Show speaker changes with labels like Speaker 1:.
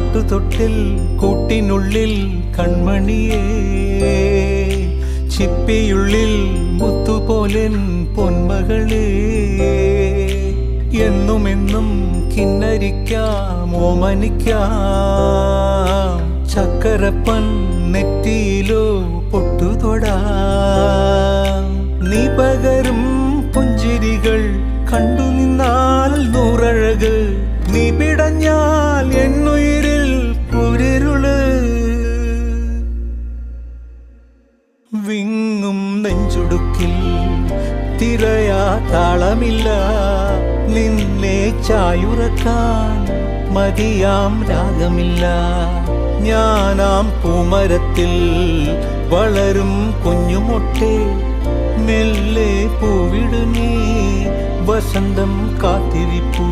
Speaker 1: കട്ടുതൊട്ടിൽ കൂട്ടിനുള്ളിൽ കൺമണിയേ, ചിപ്പിയുള്ളിൽ മുത്തുപോലെൻ പൊന്മകളേ. എന്നുമെന്നും കിന്നരിക്കാം ഓമനിക്കാം, ചക്കരപ്പൻ നെറ്റിയിലോ പൊട്ടുതൊടാം. നീ പകരും പുഞ്ചിരികൾ കണ്ടു നിന്നാൽ നൂറഴക്, നീ പിടഞ്ഞാൽ എന്നുയിരിൽ കുരിരുള്. വിങ്ങും നെഞ്ചുടുക്കിൽ തിരയാ താളമില്ല, നിന്നെ ചായുറക്കാൻ മതിയാം രാഗമില്ല. ഞാനാം പൂമരത്തിൽ വളരും കുഞ്ഞുമൊട്ടെ, മെല്ലെ പൂവിടു നീ വസന്തം കാത്തിരിപ്പൂ.